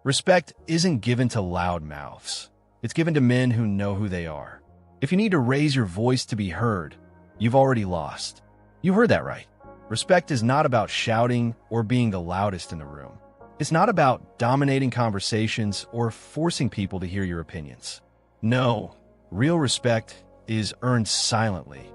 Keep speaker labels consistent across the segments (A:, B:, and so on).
A: Respect isn't given to loud mouths. It's given to men who know who they are. If you need to raise your voice to be heard, you've already lost. You heard that right. Respect is not about shouting or being the loudest in the room. It's not about dominating conversations or forcing people to hear your opinions. No, real respect is earned silently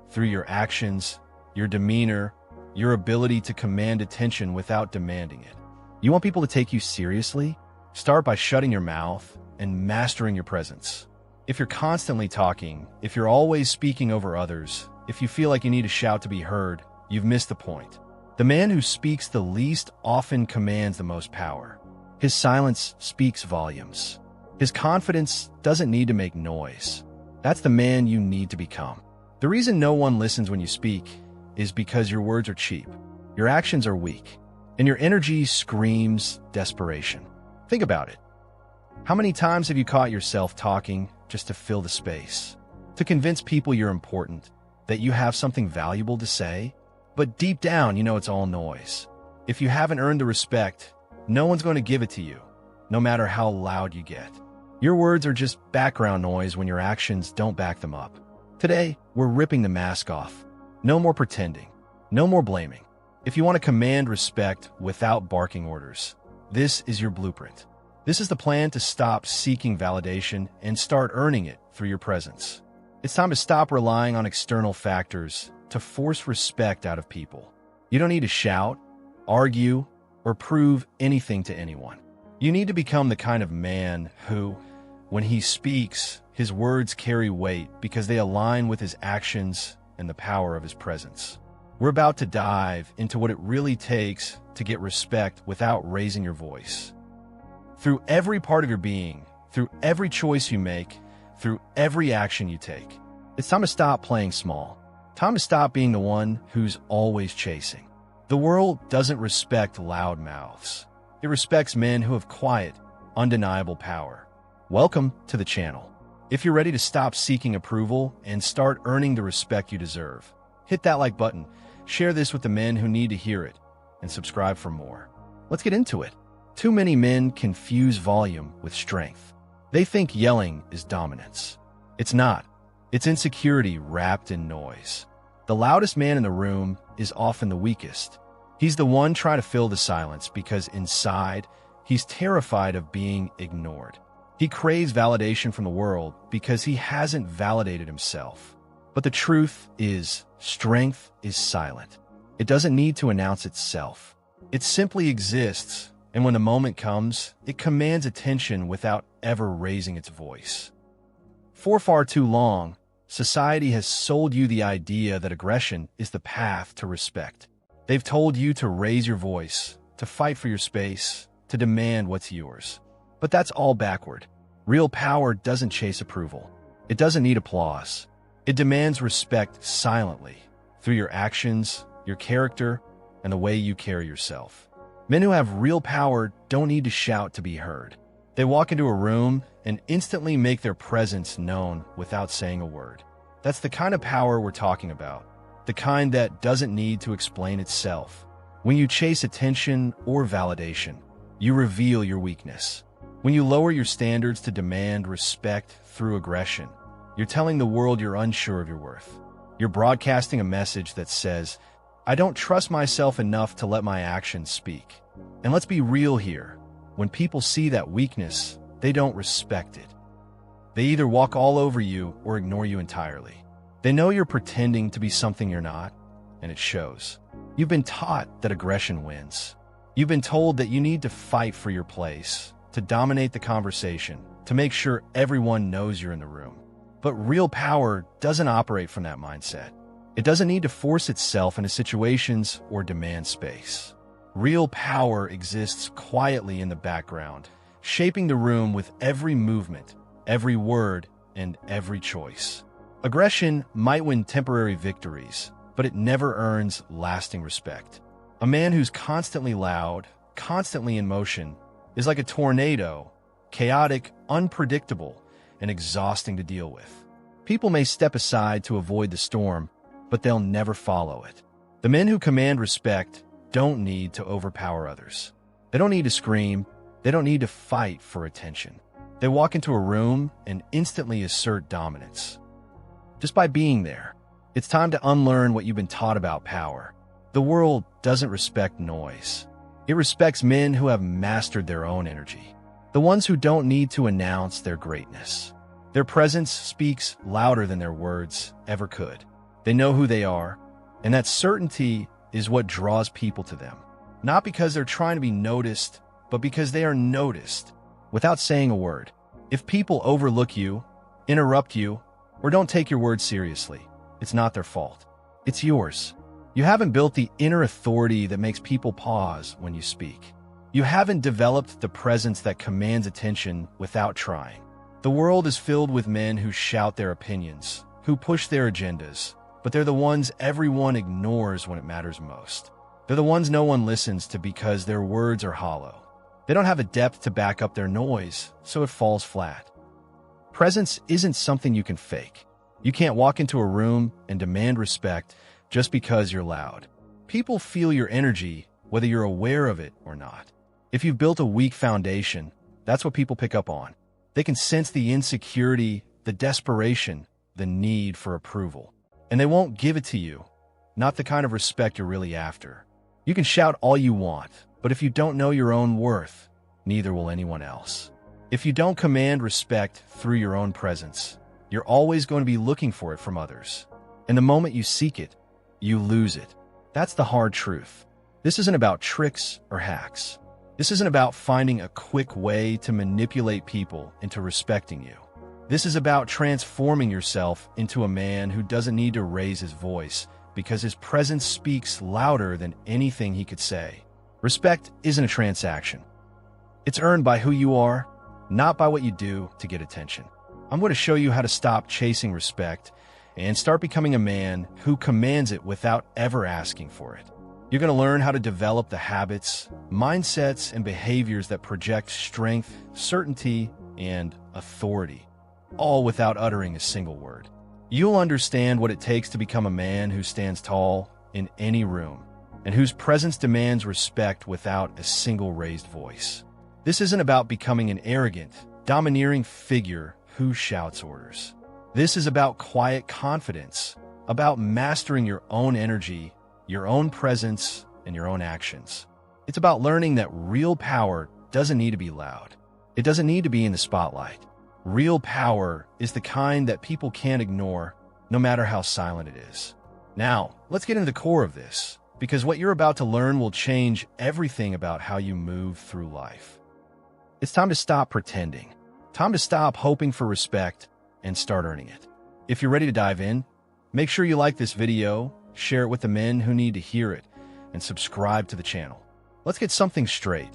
A: through your actions, your demeanor, your ability to command attention without demanding it. You want people to take you seriously? Start by shutting your mouth and mastering your presence. If you're constantly talking, if you're always speaking over others, if you feel like you need to shout to be heard, you've missed the point. The man who speaks the least often commands the most power. His silence speaks volumes. His confidence doesn't need to make noise. That's the man you need to become. The reason no one listens when you speak is because your words are cheap, your actions are weak, and your energy screams desperation. Think about it. How many times have you caught yourself talking just to fill the space, to convince people you're important, that you have something valuable to say? But deep down, you know it's all noise. If you haven't earned the respect, no one's going to give it to you, no matter how loud you get. Your words are just background noise when your actions don't back them up. Today, we're ripping the mask off. No more pretending. No more blaming. If you want to command respect without barking orders, this is your blueprint. This is the plan to stop seeking validation and start earning it through your presence. It's time to stop relying on external factors to force respect out of people. You don't need to shout, argue, or prove anything to anyone. You need to become the kind of man who, when he speaks, his words carry weight because they align with his actions and the power of his presence. We're about to dive into what it really takes to get respect without raising your voice. Through every part of your being, through every choice you make, through every action you take. It's time to stop playing small. Time to stop being the one who's always chasing. The world doesn't respect loud mouths. It respects men who have quiet, undeniable power. Welcome to the channel. If you're ready to stop seeking approval and start earning the respect you deserve, hit that like button, share this with the men who need to hear it, and subscribe for more. Let's get into it. Too many men confuse volume with strength. They think yelling is dominance. It's not. It's insecurity wrapped in noise. The loudest man in the room is often the weakest. He's the one trying to fill the silence because inside, he's terrified of being ignored. He craves validation from the world because he hasn't validated himself. But the truth is, strength is silent. It doesn't need to announce itself. It simply exists, and when the moment comes, it commands attention without ever raising its voice. For far too long, society has sold you the idea that aggression is the path to respect. They've told you to raise your voice, to fight for your space, to demand what's yours. But that's all backward. Real power doesn't chase approval. It doesn't need applause. It demands respect silently, through your actions, your character, and the way you carry yourself. Men who have real power don't need to shout to be heard. They walk into a room and instantly make their presence known without saying a word. That's the kind of power we're talking about, the kind that doesn't need to explain itself. When you chase attention or validation, you reveal your weakness. When you lower your standards to demand respect through aggression, you're telling the world you're unsure of your worth. You're broadcasting a message that says, I don't trust myself enough to let my actions speak. And let's be real here. When people see that weakness, they don't respect it. They either walk all over you or ignore you entirely. They know you're pretending to be something you're not, and it shows. You've been taught that aggression wins. You've been told that you need to fight for your place, to dominate the conversation, to make sure everyone knows you're in the room. But real power doesn't operate from that mindset. It doesn't need to force itself into situations or demand space. Real power exists quietly in the background, shaping the room with every movement, every word, and every choice. Aggression might win temporary victories, but it never earns lasting respect. A man who's constantly loud, constantly in motion, is like a tornado, chaotic, unpredictable, and exhausting to deal with. People may step aside to avoid the storm, but they'll never follow it. The men who command respect don't need to overpower others. They don't need to scream, They don't need to fight for attention. They walk into a room and instantly assert dominance. Just by being there, it's time to unlearn what you've been taught about power. The world doesn't respect noise. It respects men who have mastered their own energy. The ones who don't need to announce their greatness. Their presence speaks louder than their words ever could. They know who they are, and that certainty is what draws people to them. Not because they're trying to be noticed, but because they are noticed without saying a word. If people overlook you, interrupt you, or don't take your words seriously, it's not their fault. It's yours. You haven't built the inner authority that makes people pause when you speak. You haven't developed the presence that commands attention without trying. The world is filled with men who shout their opinions, who push their agendas, but they're the ones everyone ignores when it matters most. They're the ones no one listens to because their words are hollow. They don't have a depth to back up their noise, so it falls flat. Presence isn't something you can fake. You can't walk into a room and demand respect just because you're loud. People feel your energy, whether you're aware of it or not. If you've built a weak foundation, that's what people pick up on. They can sense the insecurity, the desperation, the need for approval. And they won't give it to you, not the kind of respect you're really after. You can shout all you want, but if you don't know your own worth, neither will anyone else. If you don't command respect through your own presence, you're always going to be looking for it from others. And the moment you seek it, you lose it. That's the hard truth. This isn't about tricks or hacks. This isn't about finding a quick way to manipulate people into respecting you. This is about transforming yourself into a man who doesn't need to raise his voice because his presence speaks louder than anything he could say. Respect isn't a transaction. It's earned by who you are, not by what you do to get attention. I'm going to show you how to stop chasing respect and start becoming a man who commands it without ever asking for it. You're going to learn how to develop the habits, mindsets, and behaviors that project strength, certainty, and authority, all without uttering a single word. You'll understand what it takes to become a man who stands tall in any room and whose presence demands respect without a single raised voice. This isn't about becoming an arrogant, domineering figure who shouts orders. This is about quiet confidence, about mastering your own energy, your own presence, and your own actions. It's about learning that real power doesn't need to be loud. It doesn't need to be in the spotlight. Real power is the kind that people can't ignore, no matter how silent it is. Now, let's get into the core of this, because what you're about to learn will change everything about how you move through life. It's time to stop pretending. Time to stop hoping for respect and start earning it. If you're ready to dive in, make sure you like this video, share it with the men who need to hear it, and subscribe to the channel. Let's get something straight.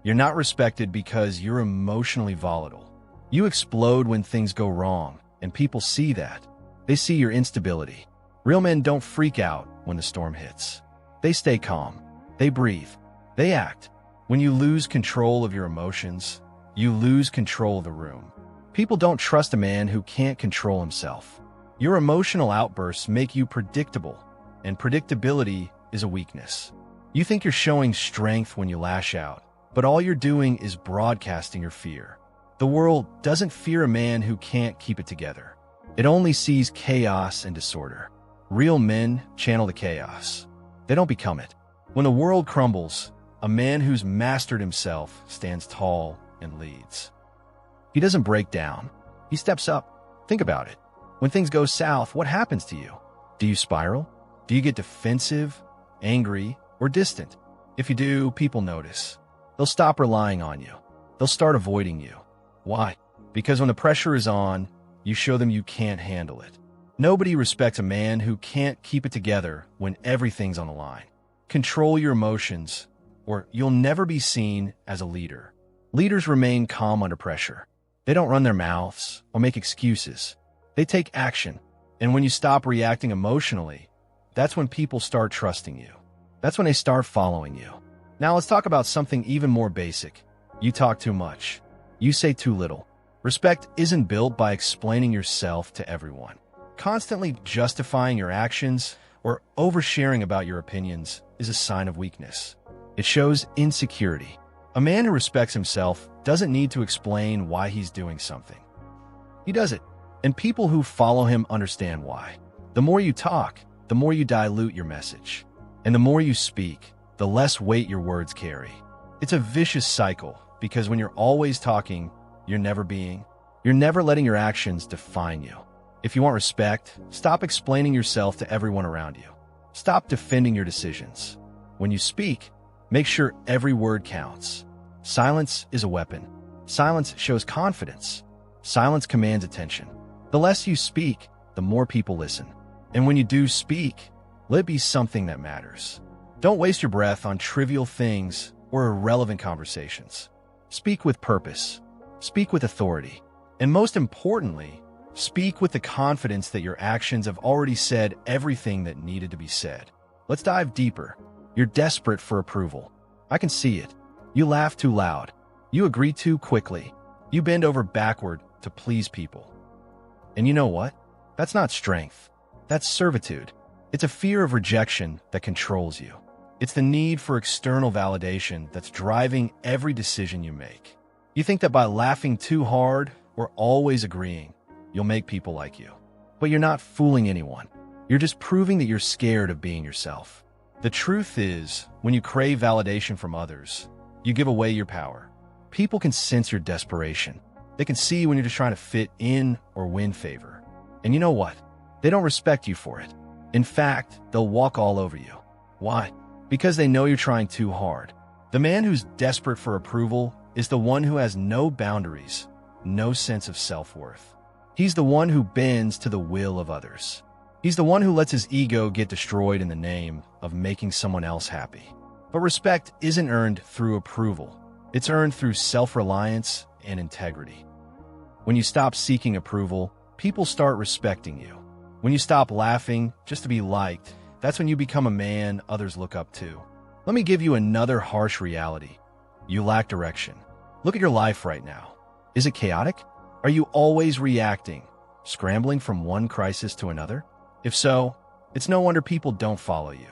A: You're not respected because you're emotionally volatile. You explode when things go wrong, and people see that. They see your instability. Real men don't freak out when the storm hits. They stay calm. They breathe. They act. When you lose control of your emotions, you lose control of the room. People don't trust a man who can't control himself. Your emotional outbursts make you predictable, and predictability is a weakness. You think you're showing strength when you lash out, but all you're doing is broadcasting your fear. The world doesn't fear a man who can't keep it together. It only sees chaos and disorder. Real men channel the chaos. They don't become it. When the world crumbles, a man who's mastered himself stands tall and leads. He doesn't break down. He steps up. Think about it. When things go south, what happens to you? Do you spiral? Do you get defensive, angry, or distant? If you do, people notice. They'll stop relying on you. They'll start avoiding you. Why? Because when the pressure is on, you show them you can't handle it. Nobody respects a man who can't keep it together when everything's on the line. Control your emotions, or you'll never be seen as a leader. Leaders remain calm under pressure. They don't run their mouths or make excuses. They take action. And when you stop reacting emotionally, that's when people start trusting you. That's when they start following you. Now let's talk about something even more basic. You talk too much. You say too little. Respect isn't built by explaining yourself to everyone. Constantly justifying your actions or oversharing about your opinions is a sign of weakness. It shows insecurity. A man who respects himself doesn't need to explain why he's doing something. He does it, and people who follow him understand why. The more you talk, the more you dilute your message. And the more you speak, the less weight your words carry. It's a vicious cycle, because when you're always talking, you're never being. You're never letting your actions define you. If you want respect, stop explaining yourself to everyone around you. Stop defending your decisions. When you speak, make sure every word counts. Silence is a weapon. Silence shows confidence. Silence commands attention. The less you speak, the more people listen. And when you do speak, let it be something that matters. Don't waste your breath on trivial things or irrelevant conversations. Speak with purpose. Speak with authority. And most importantly, speak with the confidence that your actions have already said everything that needed to be said. Let's dive deeper. You're desperate for approval. I can see it. You laugh too loud. You agree too quickly. You bend over backward to please people. And you know what? That's not strength. That's servitude. It's a fear of rejection that controls you. It's the need for external validation that's driving every decision you make. You think that by laughing too hard or always agreeing, you'll make people like you. But you're not fooling anyone. You're just proving that you're scared of being yourself. The truth is, when you crave validation from others, you give away your power. People can sense your desperation. They can see when you're just trying to fit in or win favor. And you know what? They don't respect you for it. In fact, they'll walk all over you. Why? Because they know you're trying too hard. The man who's desperate for approval is the one who has no boundaries, no sense of self-worth. He's the one who bends to the will of others. He's the one who lets his ego get destroyed in the name of making someone else happy. But respect isn't earned through approval. It's earned through self-reliance and integrity. When you stop seeking approval, people start respecting you. When you stop laughing just to be liked, that's when you become a man others look up to. Let me give you another harsh reality. You lack direction. Look at your life right now. Is it chaotic? Are you always reacting, scrambling from one crisis to another? If so, it's no wonder people don't follow you.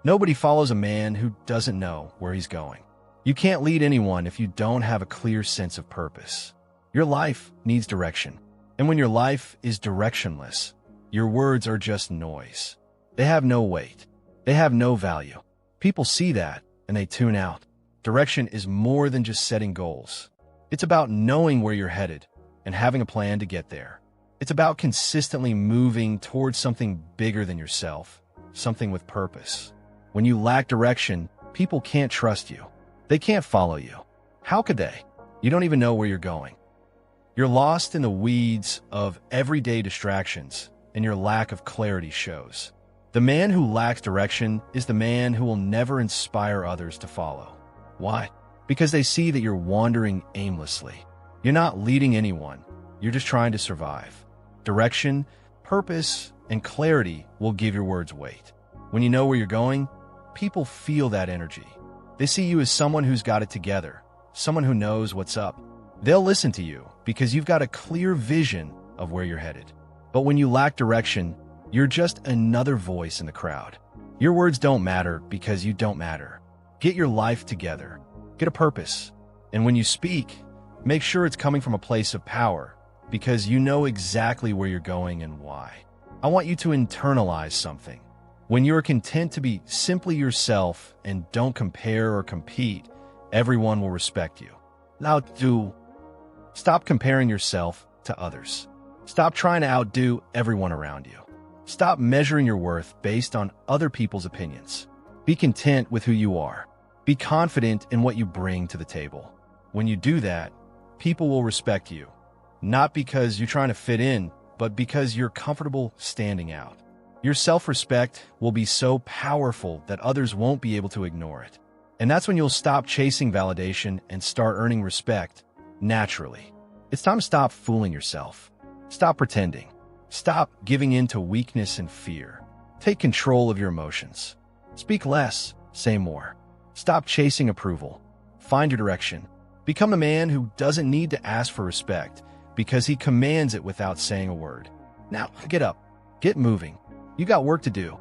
A: Nobody follows a man who doesn't know where he's going. You can't lead anyone if you don't have a clear sense of purpose. Your life needs direction. And when your life is directionless, your words are just noise. They have no weight. They have no value. People see that and they tune out. Direction is more than just setting goals. It's about knowing where you're headed and having a plan to get there. It's about consistently moving towards something bigger than yourself, something with purpose. When you lack direction, people can't trust you. They can't follow you. How could they? You don't even know where you're going. You're lost in the weeds of everyday distractions, and your lack of clarity shows. The man who lacks direction is the man who will never inspire others to follow. Why? Because they see that you're wandering aimlessly. You're not leading anyone. You're just trying to survive. Direction, purpose, and clarity will give your words weight. When you know where you're going, people feel that energy. They see you as someone who's got it together, someone who knows what's up. They'll listen to you because you've got a clear vision of where you're headed. But when you lack direction, you're just another voice in the crowd. Your words don't matter because you don't matter. Get your life together. Get a purpose. And when you speak, make sure it's coming from a place of power because you know exactly where you're going and why. I want you to internalize something. When you're content to be simply yourself and don't compare or compete, everyone will respect you. Lao Tzu. Stop comparing yourself to others. Stop trying to outdo everyone around you. Stop measuring your worth based on other people's opinions. Be content with who you are. Be confident in what you bring to the table. When you do that, people will respect you, not because you're trying to fit in, but because you're comfortable standing out. Your self-respect will be so powerful that others won't be able to ignore it. And that's when you'll stop chasing validation and start earning respect naturally. It's time to stop fooling yourself. Stop pretending. Stop giving in to weakness and fear. Take control of your emotions. Speak less, say more. Stop chasing approval. Find your direction. Become the man who doesn't need to ask for respect because he commands it without saying a word. Now, get up. Get moving. You got work to do.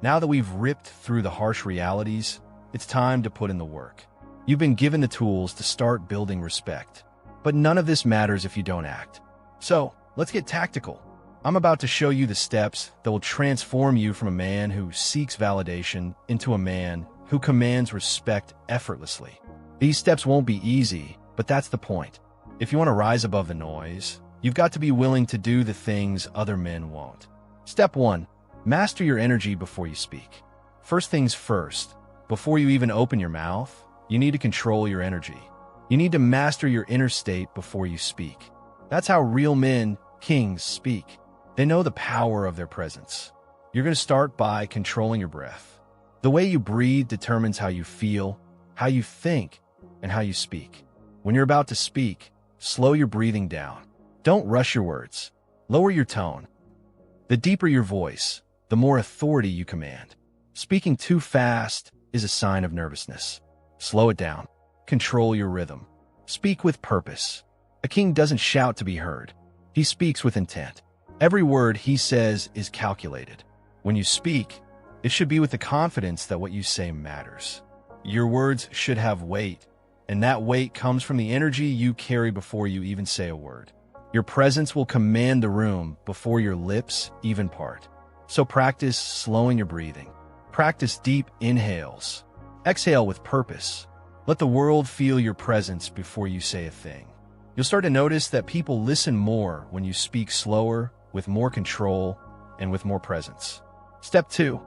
A: Now that we've ripped through the harsh realities, it's time to put in the work. You've been given the tools to start building respect. But none of this matters if you don't act. So, let's get tactical. I'm about to show you the steps that will transform you from a man who seeks validation into a man who commands respect effortlessly. These steps won't be easy, but that's the point. If you want to rise above the noise, you've got to be willing to do the things other men won't. Step 1. Master your energy before you speak. First things first, before you even open your mouth, you need to control your energy. You need to master your inner state before you speak. That's how real men, kings, speak. They know the power of their presence. You're going to start by controlling your breath. The way you breathe determines how you feel, how you think, and how you speak. When you're about to speak, slow your breathing down. Don't rush your words. Lower your tone. The deeper your voice, the more authority you command. Speaking too fast is a sign of nervousness. Slow it down. Control your rhythm. Speak with purpose. A king doesn't shout to be heard. He speaks with intent. Every word he says is calculated. When you speak, it should be with the confidence that what you say matters. Your words should have weight, and that weight comes from the energy you carry before you even say a word. Your presence will command the room before your lips even part. So practice slowing your breathing. Practice deep inhales. Exhale with purpose. Let the world feel your presence before you say a thing. You'll start to notice that people listen more when you speak slower, with more control, and with more presence. Step 2.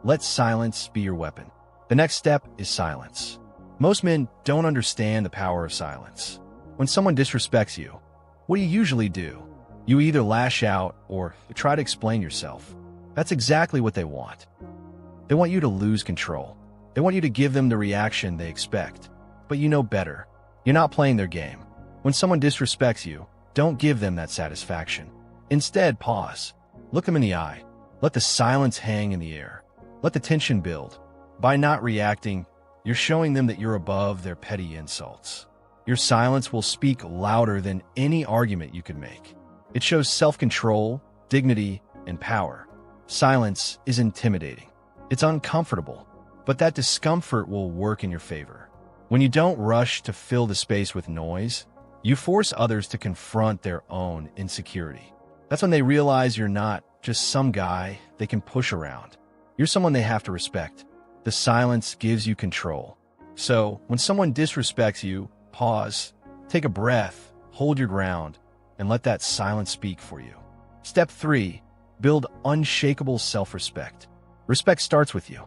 A: Let silence be your weapon. The next step is silence. Most men don't understand the power of silence. When someone disrespects you, what do you usually do? You either lash out or try to explain yourself. That's exactly what they want. They want you to lose control. They want you to give them the reaction they expect. But you know better. You're not playing their game. When someone disrespects you, don't give them that satisfaction. Instead, pause. Look them in the eye. Let the silence hang in the air. Let the tension build. By not reacting, you're showing them that you're above their petty insults. Your silence will speak louder than any argument you could make. It shows self-control, dignity, and power. Silence is intimidating. It's uncomfortable, but that discomfort will work in your favor. When you don't rush to fill the space with noise, you force others to confront their own insecurity. That's when they realize you're not just some guy they can push around. You're someone they have to respect. The silence gives you control. So, when someone disrespects you, pause, take a breath, hold your ground, and let that silence speak for you. Step 3. Build unshakable self-respect. Respect starts with you.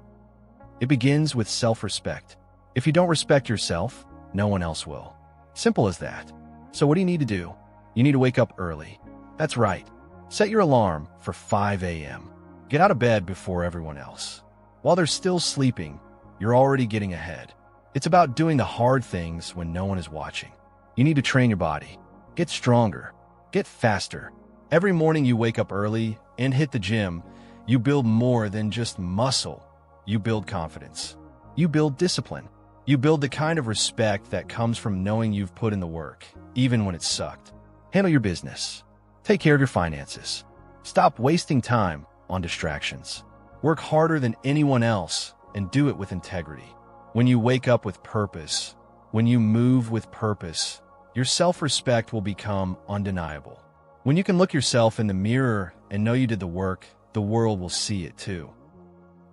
A: It begins with self-respect. If you don't respect yourself, no one else will. Simple as that. So what do you need to do? You need to wake up early. That's right. Set your alarm for 5 a.m. Get out of bed before everyone else. While they're still sleeping, you're already getting ahead. It's about doing the hard things when no one is watching. You need to train your body. Get stronger. Get faster. Every morning you wake up early and hit the gym, you build more than just muscle. You build confidence. You build discipline. You build the kind of respect that comes from knowing you've put in the work, even when it sucked. Handle your business. Take care of your finances. Stop wasting time on distractions. Work harder than anyone else and do it with integrity. When you wake up with purpose, when you move with purpose, your self-respect will become undeniable. When you can look yourself in the mirror and know you did the work, the world will see it too.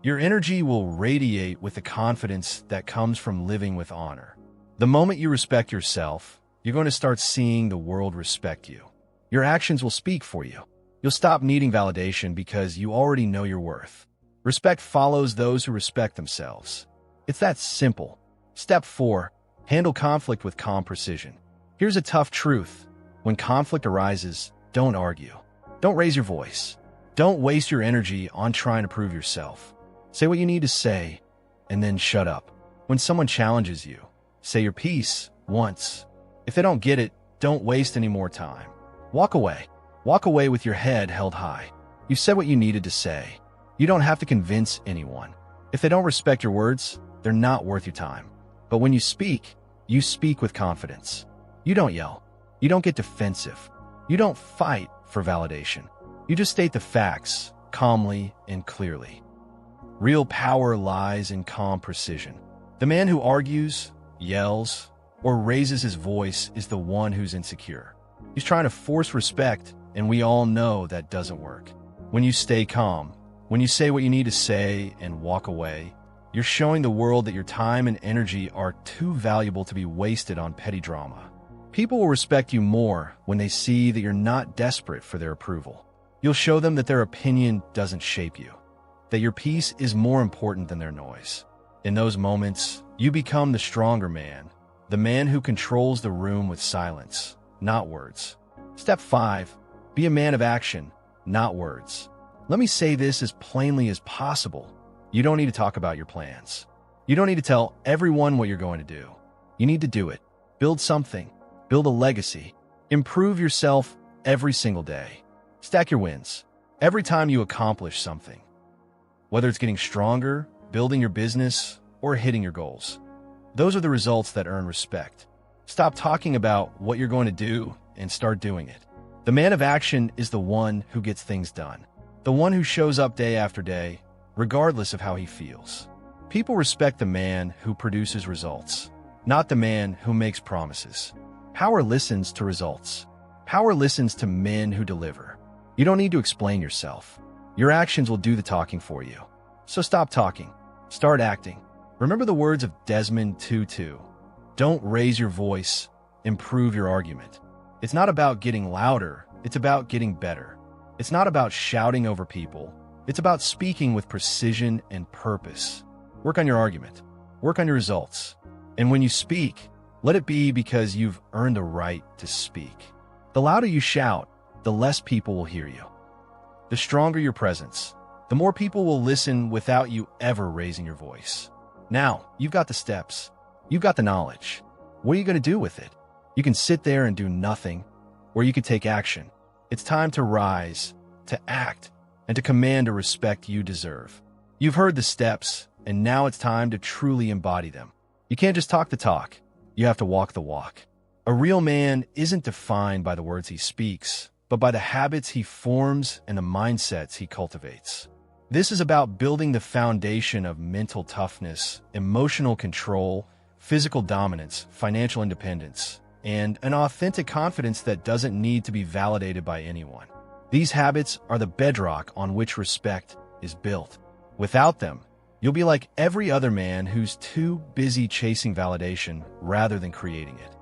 A: Your energy will radiate with the confidence that comes from living with honor. The moment you respect yourself, you're going to start seeing the world respect you. Your actions will speak for you. You'll stop needing validation because you already know your worth. Respect follows those who respect themselves. It's that simple. Step 4. Handle conflict with calm precision. Here's a tough truth. When conflict arises, don't argue. Don't raise your voice. Don't waste your energy on trying to prove yourself. Say what you need to say, and then shut up. When someone challenges you, say your piece once. If they don't get it, don't waste any more time. Walk away. Walk away with your head held high. You said what you needed to say. You don't have to convince anyone. If they don't respect your words, they're not worth your time. But when you speak with confidence. You don't yell. You don't get defensive. You don't fight for validation. You just state the facts calmly and clearly. Real power lies in calm precision. The man who argues yells, or raises his voice is the one who's insecure. He's trying to force respect, and we all know that doesn't work. When you stay calm, when you say what you need to say and walk away, you're showing the world that your time and energy are too valuable to be wasted on petty drama. People will respect you more when they see that you're not desperate for their approval. You'll show them that their opinion doesn't shape you, that your peace is more important than their noise. In those moments, you become the stronger man, the man who controls the room with silence, not words. Step 5. Be a man of action, not words. Let me say this as plainly as possible. You don't need to talk about your plans. You don't need to tell everyone what you're going to do. You need to do it. Build something. Build a legacy. Improve yourself every single day. Stack your wins. Every time you accomplish something. Whether it's getting stronger, building your business, or hitting your goals. Those are the results that earn respect. Stop talking about what you're going to do and start doing it. The man of action is the one who gets things done. The one who shows up day after day, regardless of how he feels. People respect the man who produces results, not the man who makes promises. Power listens to results. Power listens to men who deliver. You don't need to explain yourself. Your actions will do the talking for you. So stop talking. Start acting. Remember the words of Desmond Tutu. Don't raise your voice. Improve your argument. It's not about getting louder. It's about getting better. It's not about shouting over people. It's about speaking with precision and purpose. Work on your argument. Work on your results. And when you speak, let it be because you've earned the right to speak. The louder you shout, the less people will hear you. The stronger your presence, the more people will listen without you ever raising your voice. Now, you've got the steps. You've got the knowledge. What are you going to do with it? You can sit there and do nothing, or you can take action. It's time to rise, to act, and to command a respect you deserve. You've heard the steps, and now it's time to truly embody them. You can't just talk the talk. You have to walk the walk. A real man isn't defined by the words he speaks, but by the habits he forms and the mindsets he cultivates. This is about building the foundation of mental toughness, emotional control, physical dominance, financial independence, and an authentic confidence that doesn't need to be validated by anyone. These habits are the bedrock on which respect is built. Without them, you'll be like every other man who's too busy chasing validation rather than creating it.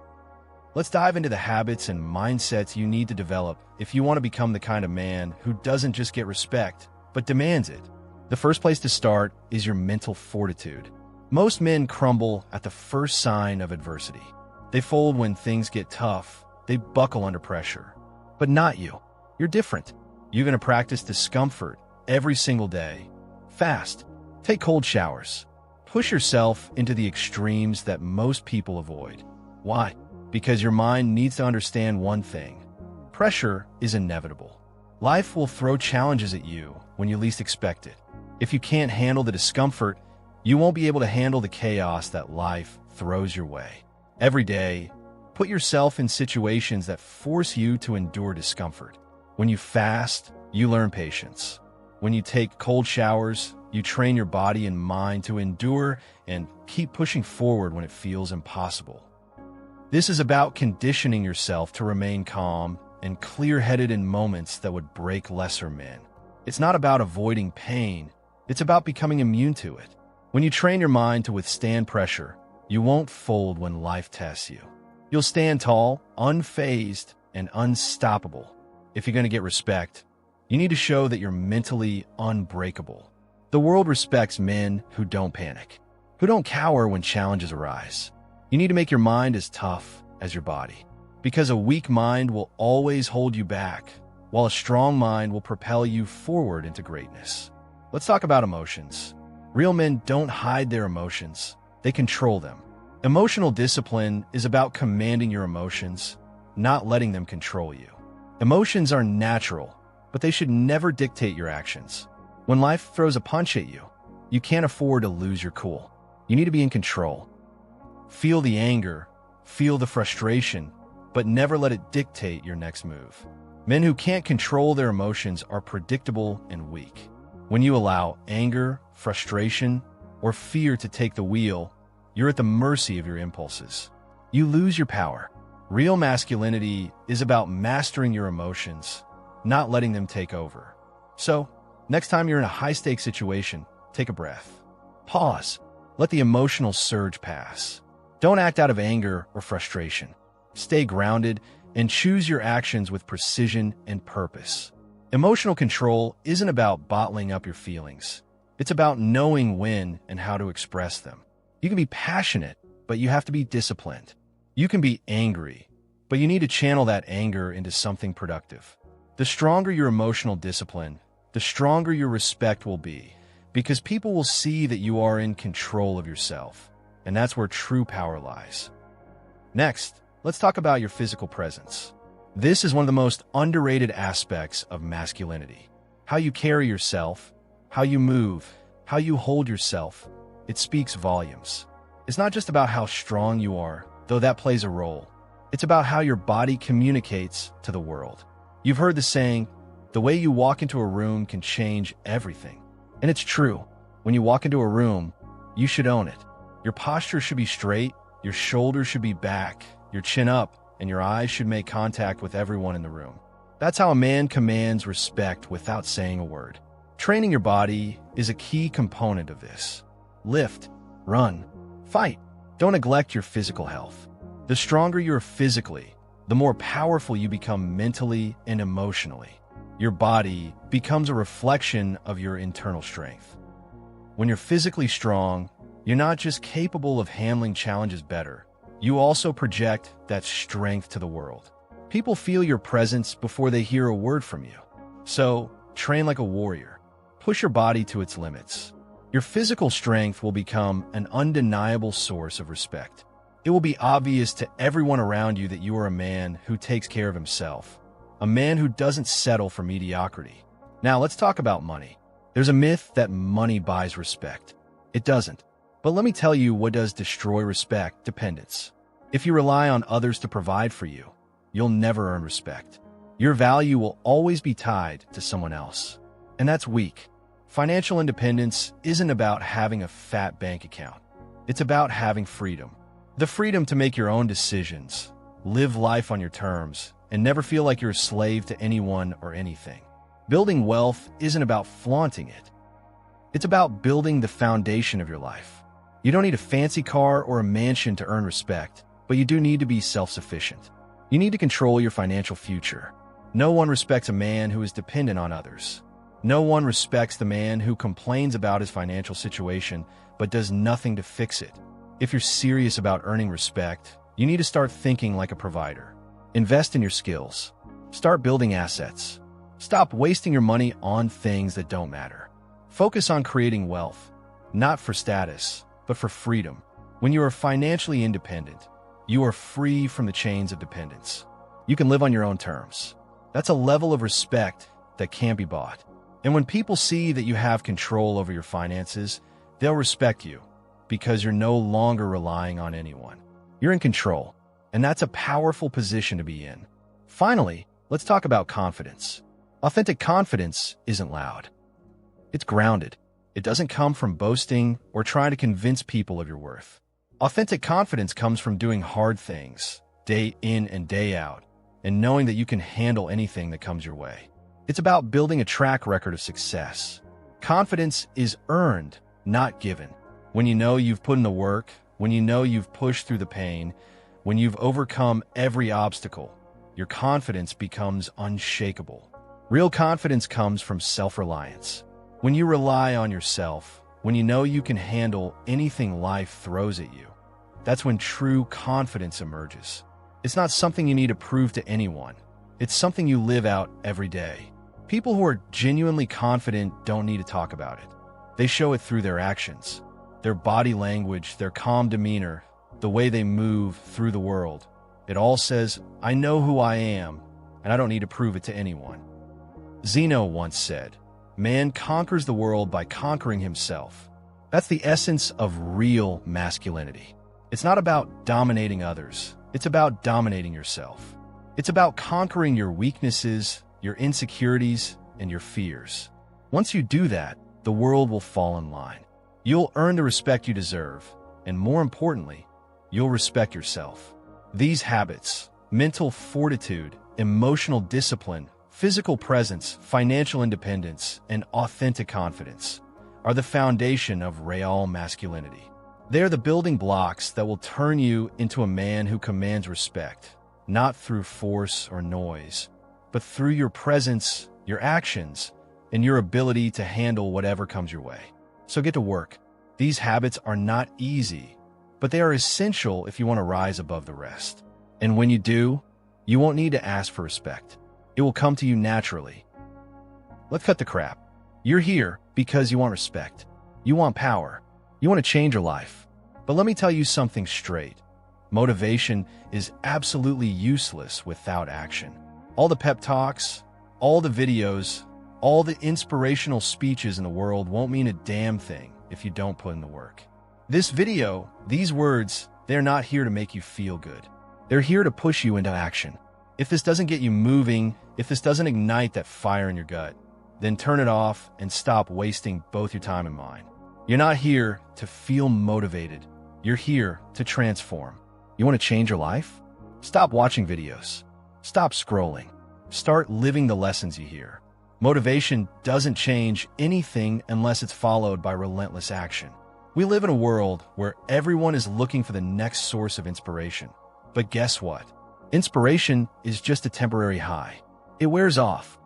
A: Let's dive into the habits and mindsets you need to develop if you want to become the kind of man who doesn't just get respect, but demands it. The first place to start is your mental fortitude. Most men crumble at the first sign of adversity. They fold when things get tough. They buckle under pressure. But not you. You're different. You're going to practice discomfort every single day. Fast. Take cold showers. Push yourself into the extremes that most people avoid. Why? Because your mind needs to understand one thing. Pressure is inevitable. Life will throw challenges at you when you least expect it. If you can't handle the discomfort, you won't be able to handle the chaos that life throws your way. Every day, put yourself in situations that force you to endure discomfort. When you fast, you learn patience. When you take cold showers, you train your body and mind to endure and keep pushing forward when it feels impossible. This is about conditioning yourself to remain calm and clear-headed in moments that would break lesser men. It's not about avoiding pain. It's about becoming immune to it. When you train your mind to withstand pressure, you won't fold when life tests you. You'll stand tall, unfazed, and unstoppable. If you're going to get respect, you need to show that you're mentally unbreakable. The world respects men who don't panic, who don't cower when challenges arise. You need to make your mind as tough as your body, because a weak mind will always hold you back, while a strong mind will propel you forward into greatness. Let's talk about emotions. Real men don't hide their emotions. They control them. Emotional discipline is about commanding your emotions, not letting them control you. Emotions are natural, but they should never dictate your actions. When life throws a punch at you, you can't afford to lose your cool. You need to be in control. Feel the anger, feel the frustration, but never let it dictate your next move. Men who can't control their emotions are predictable and weak. When you allow anger, frustration, or fear to take the wheel, You're at the mercy of your impulses. You lose your power. Real masculinity is about mastering your emotions, not letting them take over. So, next time you're in a high-stakes situation, take a breath. Pause. Let the emotional surge pass. Don't act out of anger or frustration. Stay grounded and choose your actions with precision and purpose. Emotional control isn't about bottling up your feelings. It's about knowing when and how to express them. You can be passionate, but you have to be disciplined. You can be angry, but you need to channel that anger into something productive. The stronger your emotional discipline, the stronger your respect will be, because people will see that you are in control of yourself, and that's where true power lies. Next, let's talk about your physical presence. This is one of the most underrated aspects of masculinity. How you carry yourself, how you move, how you hold yourself, it speaks volumes. It's not just about how strong you are, though that plays a role. It's about how your body communicates to the world. You've heard the saying, the way you walk into a room can change everything. And it's true. When you walk into a room, you should own it. Your posture should be straight, your shoulders should be back, your chin up, and your eyes should make contact with everyone in the room. That's how a man commands respect without saying a word. Training your body is a key component of this. Lift, run, fight. Don't neglect your physical health. The stronger you are physically, the more powerful you become mentally and emotionally. Your body becomes a reflection of your internal strength. When you're physically strong, you're not just capable of handling challenges better, you also project that strength to the world. People feel your presence before they hear a word from you. So, train like a warrior. Push your body to its limits. Your physical strength will become an undeniable source of respect. It will be obvious to everyone around you that you are a man who takes care of himself, a man who doesn't settle for mediocrity. Now, let's talk about money. There's a myth that money buys respect. It doesn't. But let me tell you what does destroy respect: dependence. If you rely on others to provide for you, you'll never earn respect. Your value will always be tied to someone else. And that's weak. Financial independence isn't about having a fat bank account. It's about having freedom. The freedom to make your own decisions, live life on your terms, and never feel like you're a slave to anyone or anything. Building wealth isn't about flaunting it. It's about building the foundation of your life. You don't need a fancy car or a mansion to earn respect, but you do need to be self-sufficient. You need to control your financial future. No one respects a man who is dependent on others. No one respects the man who complains about his financial situation but does nothing to fix it. If you're serious about earning respect, you need to start thinking like a provider. Invest in your skills. Start building assets. Stop wasting your money on things that don't matter. Focus on creating wealth, not for status, but for freedom. When you are financially independent, you are free from the chains of dependence. You can live on your own terms. That's a level of respect that can't be bought. And when people see that you have control over your finances, they'll respect you because you're no longer relying on anyone. You're in control, and that's a powerful position to be in. Finally, let's talk about confidence. Authentic confidence isn't loud. It's grounded. It doesn't come from boasting or trying to convince people of your worth. Authentic confidence comes from doing hard things, day in and day out, and knowing that you can handle anything that comes your way. It's about building a track record of success. Confidence is earned, not given. When you know you've put in the work, when you know you've pushed through the pain, when you've overcome every obstacle, your confidence becomes unshakable. Real confidence comes from self-reliance. When you rely on yourself, when you know you can handle anything life throws at you, that's when true confidence emerges. It's not something you need to prove to anyone. It's something you live out every day. People who are genuinely confident don't need to talk about it. They show it through their actions, their body language, their calm demeanor, the way they move through the world. It all says, I know who I am, and I don't need to prove it to anyone. Zeno once said, man conquers the world by conquering himself. That's the essence of real masculinity. It's not about dominating others. It's about dominating yourself. It's about conquering your weaknesses, your insecurities, and your fears. Once you do that, the world will fall in line. You'll earn the respect you deserve, And more importantly, you'll respect yourself. These habits, mental fortitude, emotional discipline, physical presence, financial independence, and authentic confidence, are the foundation of real masculinity. They are the building blocks that will turn you into a man who commands respect, not through force or noise, but through your presence, your actions, and your ability to handle whatever comes your way. So get to work. These habits are not easy, but they are essential if you want to rise above the rest. And when you do, you won't need to ask for respect. It will come to you naturally. Let's cut the crap. You're here because you want respect. You want power. You want to change your life. But let me tell you something straight. Motivation is absolutely useless without action. All the pep talks, all the videos, all the inspirational speeches in the world won't mean a damn thing if you don't put in the work. This video, these words, they're not here to make you feel good. They're here to push you into action. If this doesn't get you moving, if this doesn't ignite that fire in your gut, then turn it off and stop wasting both your time and mine. You're not here to feel motivated. You're here to transform. You want to change your life? Stop watching videos. Stop scrolling. Start living the lessons you hear. Motivation doesn't change anything unless it's followed by relentless action. We live in a world where everyone is looking for the next source of inspiration. But guess what? Inspiration is just a temporary high. It wears off.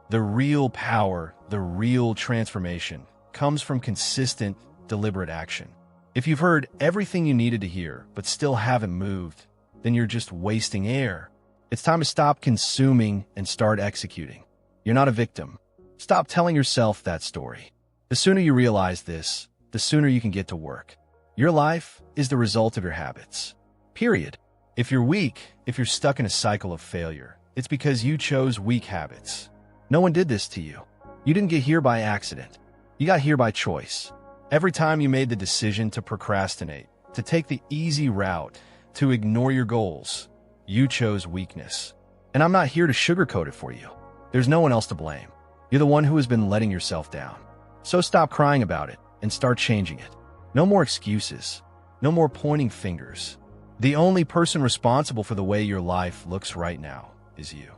A: The real power, the real transformation, comes from consistent, deliberate action. If you've heard everything you needed to hear but still haven't moved, then you're just wasting air. It's time to stop consuming and start executing. You're not a victim. Stop telling yourself that story. The sooner you realize this, the sooner you can get to work. Your life is the result of your habits. Period. If you're weak, if you're stuck in a cycle of failure, it's because you chose weak habits. No one did this to you. You didn't get here by accident. You got here by choice. Every time you made the decision to procrastinate, to take the easy route, to ignore your goals, you chose weakness. And I'm not here to sugarcoat it for you. There's no one else to blame. You're the one who has been letting yourself down. So stop crying about it and start changing it. No more excuses. No more pointing fingers. The only person responsible for the way your life looks right now is you.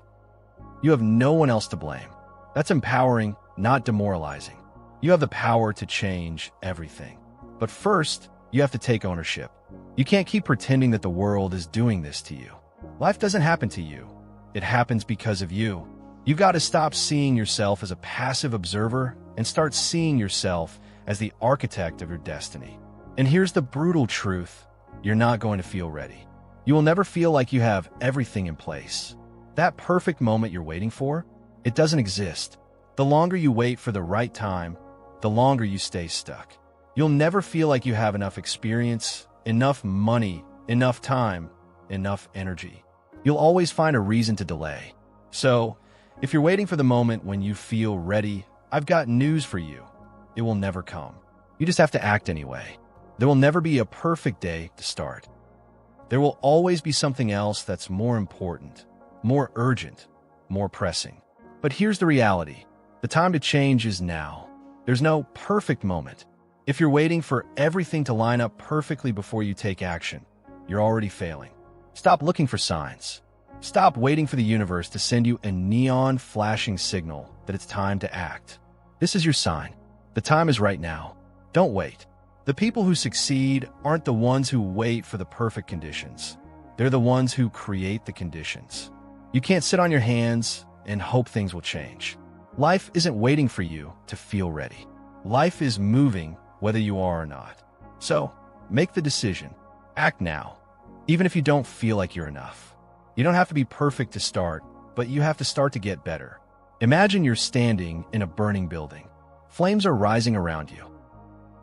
A: You have no one else to blame. That's empowering, not demoralizing. You have the power to change everything. But first, you have to take ownership. You can't keep pretending that the world is doing this to you. Life doesn't happen to you. It happens because of you. You've got to stop seeing yourself as a passive observer and start seeing yourself as the architect of your destiny. And here's the brutal truth. You're not going to feel ready. You will never feel like you have everything in place. That perfect moment you're waiting for, it doesn't exist. The longer you wait for the right time, the longer you stay stuck. You'll never feel like you have enough experience, enough money, enough time, enough energy. You'll always find a reason to delay. So, if you're waiting for the moment when you feel ready, I've got news for you. It will never come. You just have to act anyway. There will never be a perfect day to start. There will always be something else that's more important, more urgent, more pressing. But here's the reality. The time to change is now. There's no perfect moment. If you're waiting for everything to line up perfectly before you take action, you're already failing. Stop looking for signs. Stop waiting for the universe to send you a neon flashing signal that it's time to act. This is your sign. The time is right now. Don't wait. The people who succeed aren't the ones who wait for the perfect conditions. They're the ones who create the conditions. You can't sit on your hands and hope things will change. Life isn't waiting for you to feel ready. Life is moving whether you are or not. So, make the decision. Act now, even if you don't feel like you're enough. You don't have to be perfect to start, but you have to start to get better. Imagine you're standing in a burning building. Flames are rising around you.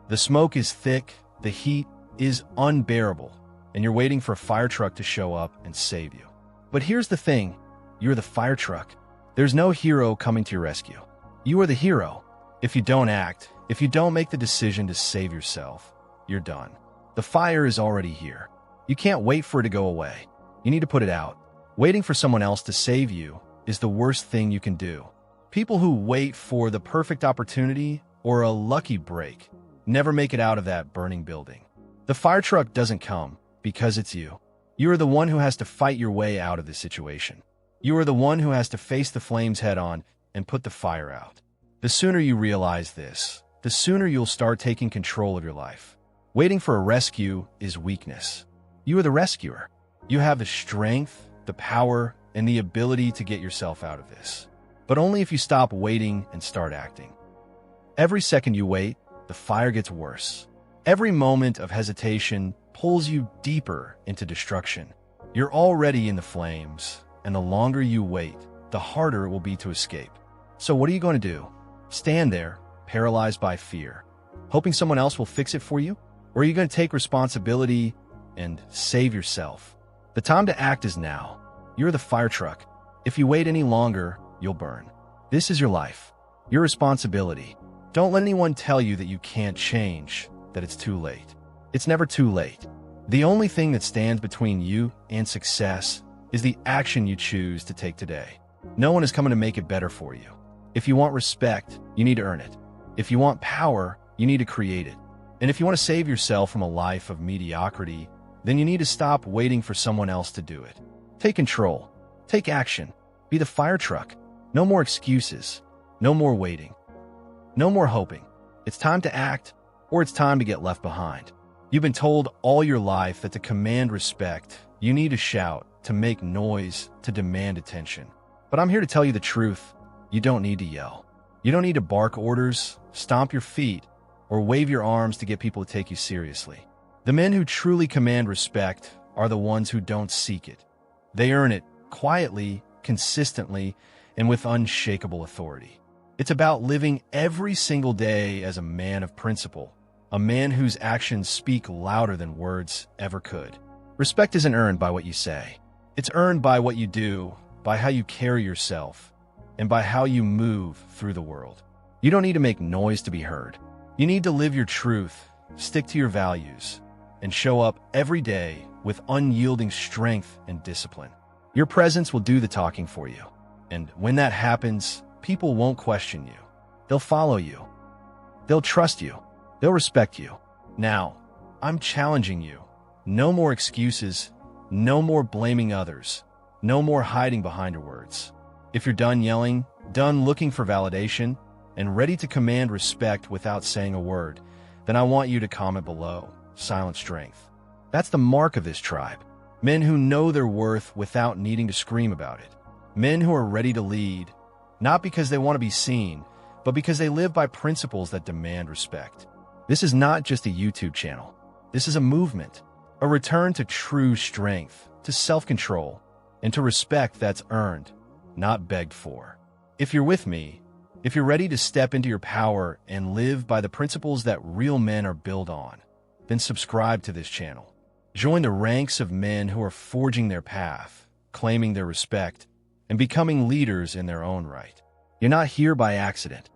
A: The smoke is thick, the heat is unbearable, and you're waiting for a fire truck to show up and save you. But here's the thing, you're the fire truck. There's no hero coming to your rescue. You are the hero. If you don't act, if you don't make the decision to save yourself, you're done. The fire is already here. You can't wait for it to go away. You need to put it out. Waiting for someone else to save you is the worst thing you can do. People who wait for the perfect opportunity or a lucky break never make it out of that burning building. The fire truck doesn't come because it's you. You are the one who has to fight your way out of this situation. You are the one who has to face the flames head on and put the fire out. The sooner you realize this, the sooner you'll start taking control of your life. Waiting for a rescue is weakness. You are the rescuer. You have the strength, the power, and the ability to get yourself out of this. But only if you stop waiting and start acting. Every second you wait, the fire gets worse. Every moment of hesitation pulls you deeper into destruction. You're already in the flames, and the longer you wait, the harder it will be to escape. So what are you going to do? Stand there, paralyzed by fear, hoping someone else will fix it for you? Or are you going to take responsibility and save yourself? The time to act is now. You're the fire truck. If you wait any longer, you'll burn. This is your life, your responsibility. Don't let anyone tell you that you can't change, that it's too late. It's never too late. The only thing that stands between you and success is the action you choose to take today. No one is coming to make it better for you. If you want respect, you need to earn it. If you want power, you need to create it. And if you want to save yourself from a life of mediocrity, then you need to stop waiting for someone else to do it. Take control. Take action. Be the fire truck. No more excuses. No more waiting. No more hoping. It's time to act, or it's time to get left behind. You've been told all your life that to command respect, you need to shout, to make noise, to demand attention. But I'm here to tell you the truth. You don't need to yell. You don't need to bark orders, stomp your feet, or wave your arms to get people to take you seriously. The men who truly command respect are the ones who don't seek it. They earn it quietly, consistently, and with unshakable authority. It's about living every single day as a man of principle, a man whose actions speak louder than words ever could. Respect isn't earned by what you say. It's earned by what you do, by how you carry yourself, and by how you move through the world. You don't need to make noise to be heard. You need to live your truth, stick to your values, and show up every day with unyielding strength and discipline. Your presence will do the talking for you. And when that happens, people won't question you. They'll follow you. They'll trust you. They'll respect you. Now, I'm challenging you. No more excuses. No more blaming others. No more hiding behind your words. If you're done yelling, done looking for validation, and ready to command respect without saying a word, then I want you to comment below, silent strength. That's the mark of this tribe. Men who know their worth without needing to scream about it. Men who are ready to lead, not because they want to be seen, but because they live by principles that demand respect. This is not just a YouTube channel. This is a movement, a return to true strength, to self-control, and to respect that's earned, not begged for. If you're with me, if you're ready to step into your power and live by the principles that real men are built on, then subscribe to this channel. Join the ranks of men who are forging their path, claiming their respect, and becoming leaders in their own right. You're not here by accident.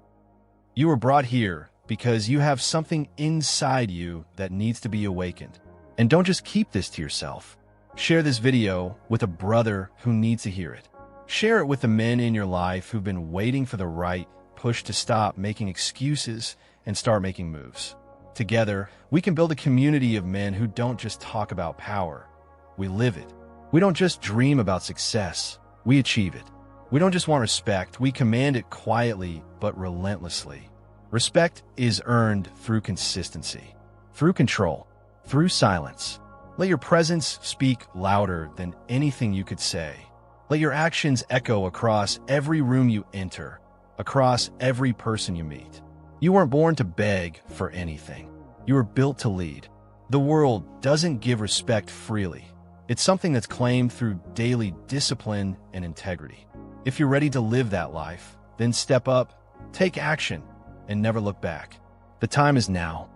A: You were brought here because you have something inside you that needs to be awakened. And don't just keep this to yourself. Share this video with a brother who needs to hear it. Share it with the men in your life who've been waiting for the right push to stop making excuses and start making moves. Together, we can build a community of men who don't just talk about power. We live it. We don't just dream about success. We achieve it. We don't just want respect. We command it quietly but relentlessly. Respect is earned through consistency, through control, through silence. Let your presence speak louder than anything you could say. Let your actions echo across every room you enter, across every person you meet. You weren't born to beg for anything. You were built to lead. The world doesn't give respect freely. It's something that's claimed through daily discipline and integrity. If you're ready to live that life, then step up, take action, and never look back. The time is now.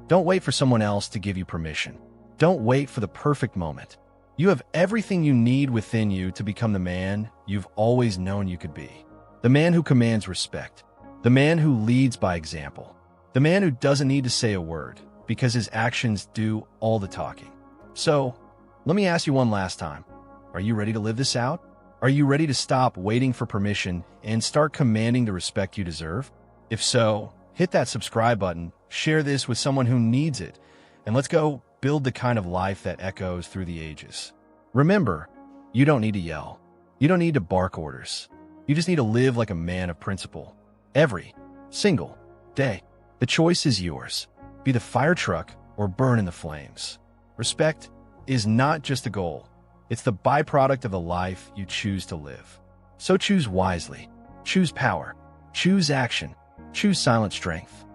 A: Don't wait for someone else to give you permission. Don't wait for the perfect moment. You have everything you need within you to become the man you've always known you could be. The man who commands respect. The man who leads by example. The man who doesn't need to say a word because his actions do all the talking. So, let me ask you one last time. Are you ready to live this out? Are you ready to stop waiting for permission and start commanding the respect you deserve? If so, hit that subscribe button, share this with someone who needs it, And let's go build the kind of life that echoes through the ages. Remember, you don't need to yell. You don't need to bark orders. You just need to live like a man of principle. Every single day. The choice is yours. Be the fire truck or burn in the flames. Respect is not just a goal. It's the byproduct of the life you choose to live. So choose wisely. Choose power. Choose action. Choose silent strength.